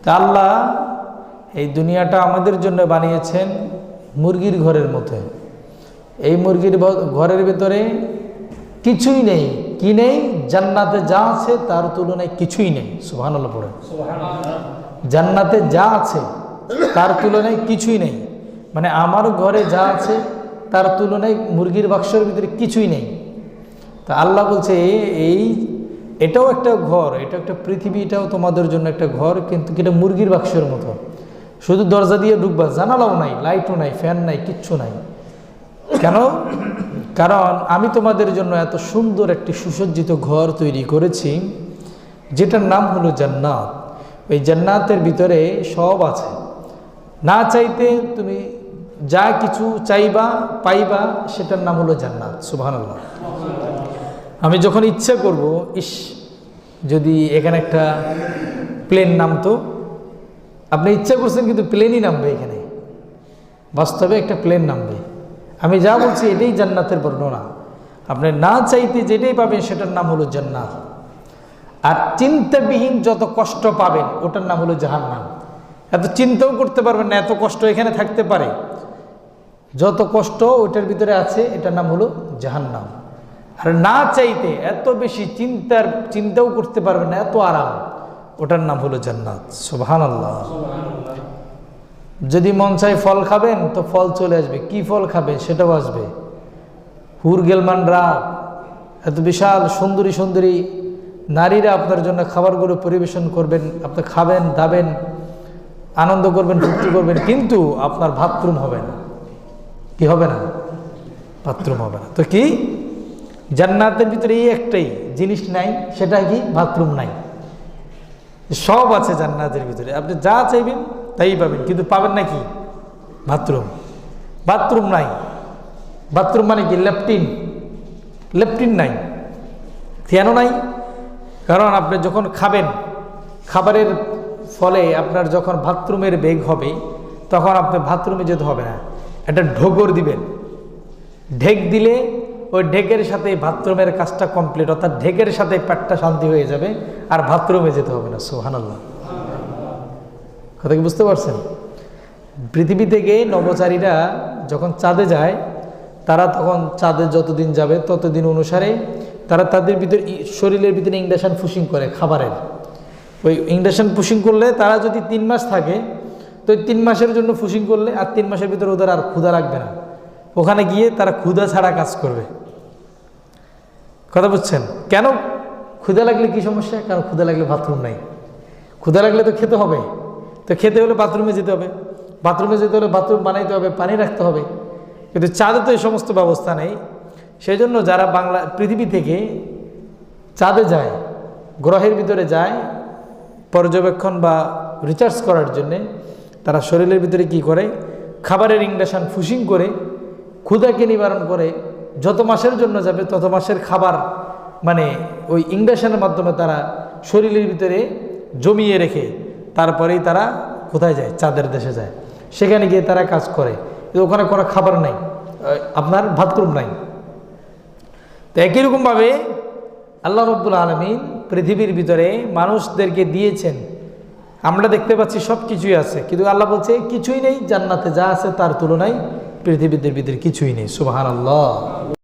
তা আল্লাহ এই দুনিয়াটা আমাদের জন্য বানিয়েছেন মুরগির ঘরের মতো। এই মুরগির ঘরের ভিতরে কিছুই নেই। কি নেই? জান্নাতে যা আছে তার তুলনায় কিছুই নেই। সুবহানাল্লাহ পড়ে। জান্নাতে যা আছে তার তুলনায় কিছুই নেই। মানে আমার ঘরে যা আছে তার তুলনায় মুরগির বাক্সের ভিতরে কিছুই নেই। তা আল্লাহ বলছে এটাও একটা ঘর, এটা একটা পৃথিবী, এটাও তোমাদের জন্য একটা ঘর, কিন্তু এটা মুরগির বাক্সের মতো। শুধু দরজা দিয়ে ঢুকবা, জানালাও নাই, লাইটও নাই, ফ্যান নাই, কিচ্ছু নাই। কেন? কারণ আমি তোমাদের জন্য এত সুন্দর একটি সুসজ্জিত ঘর তৈরি করেছি, যেটার নাম হলো জান্নাত। ওই জান্নাতের ভিতরে সব আছে। না চাইতে তুমি যা কিছু চাইবা পাইবা, সেটার নাম হলো জান্নাত। সুবহানাল্লাহ। আমি যখন ইচ্ছা করব, যদি এখানে একটা প্লেন নামতো, আপনি ইচ্ছা করছেন কিন্তু প্লেনই নামবে এখানে, বাস্তবে একটা প্লেন নামবে। আমি যা বলছি এটাই জান্নাতের বর্ণনা। আপনি না চাইতে যেটাই পাবেন সেটার নাম হলো জান্নাত। আর চিন্তাবিহীন যত কষ্ট পাবেন ওটার নাম হলো জাহান্নাম। এত চিন্তাও করতে পারবেন না, এত কষ্ট এখানে থাকতে পারে, যত কষ্ট ওটার ভিতরে আছে এটার নাম হলো জাহান্নাম। আর না চাইতে এত বেশি চিন্তাও করতে পারবেন না, এত আরাম, ওটার নাম হলো জান্নাত। সুবহানাল্লাহ। যদি মন চাই ফল খাবেন তো ফল চলে আসবে, কি ফল খাবেন সেটাও আসবে। হুর গেলমানরা, এত বিশাল সুন্দরী সুন্দরী নারীরা আপনার জন্য খাবারগুলো পরিবেশন করবেন, আপনি খাবেন, দাবেন, আনন্দ করবেন, ফুর্তি করবেন, কিন্তু আপনার বাথরুম হবে না। কি হবে না? বাথরুম হবে না। তো কি? জান্নাতের ভিতরে এই একটাই জিনিস নাই, সেটা কি? বাথরুম নাই। সব আছে জান্নাতের ভিতরে, আপনি যা চাইবেন তাই পাবেন, কিন্তু পাবেন না কি? বাথরুম। বাথরুম নাই। বাথরুম মানে কি? লেপটিন নাই। কেন নাই? কারণ আপনি যখন খাবেন, খাবারের ফলে আপনার যখন বাথরুমের বেগ হবে, তখন আপনি বাথরুমে যেতে হবে না, একটা ঢোকর দিবেন। ঢেক দিলে ওই ঢেকের সাথে বাথরুমের কাজটা কমপ্লিট, অর্থাৎ ঢেকের সাথে পেটটা শান্তি হয়ে যাবে, আর বাথরুমে যেতে হবে না। সুবহানাল্লাহ। কথা কি বুঝতে পারছেন? পৃথিবী থেকে নভোচারীরা যখন চাঁদে যায়, তারা তখন চাঁদে যতদিন যাবে ততদিন অনুসারে তারা তাদের ভিতরে শরীরের ভিতরে ইন্ডাকশন পুশিং করে খাবারের। ওই ইন্ডাকশন পুশিং করলে তারা যদি 3 মাস থাকে, তো 3 মাসের জন্য পুশিং করলে আর 3 মাসের ভিতরে ওদের আর ক্ষুধা লাগবে না। ওখানে গিয়ে তারা ক্ষুধা ছাড়া কাজ করবে। কথা বুঝছেন? কেন? ক্ষুধা লাগলে কি সমস্যা? কারণ ক্ষুধা লাগলে বাথরুম নাই। ক্ষুধা লাগলে তো খেতে হবে, তো খেতে হলে বাথরুমে যেতে হবে, বাথরুমে যেতে হলে বাথরুম বানাইতে হবে, পানি রাখতে হবে। কিন্তু চাঁদে তো এই সমস্ত ব্যবস্থা নেই। সেই জন্য যারা পৃথিবী থেকে চাঁদে যায়, গ্রহের ভিতরে যায় পর্যবেক্ষণ বা রিসার্চ করার জন্যে, তারা শরীরের ভিতরে কি করে? খাবারের ইন্ডাকশন পুশিং করে ক্ষুধাকে নিবারণ করে। যত মাসের জন্য যাবে তত মাসের খাবার মানে ওই ইন্ডাকশনের মাধ্যমে তারা শরীরের ভিতরে জমিয়ে রেখে তারপরেই তারা কোথায় যায়? চাঁদের দেশে যায়। সেখানে গিয়ে তারা কাজ করে। ওখানে কোনো খাবার নাই, আপনার বাথরুম নাই। তো একই রকমভাবে আল্লাহ রাব্বুল আলামিন পৃথিবীর ভিতরে মানুষদেরকে দিয়েছেন। আমরা দেখতে পাচ্ছি সব কিছুই আছে, কিন্তু আল্লাহ বলছে কিছুই নেই। জান্নাতে যা আছে তার তুলনায় পৃথিবীর ভিতরে কিছুই নেই। সুবহানাল্লাহ।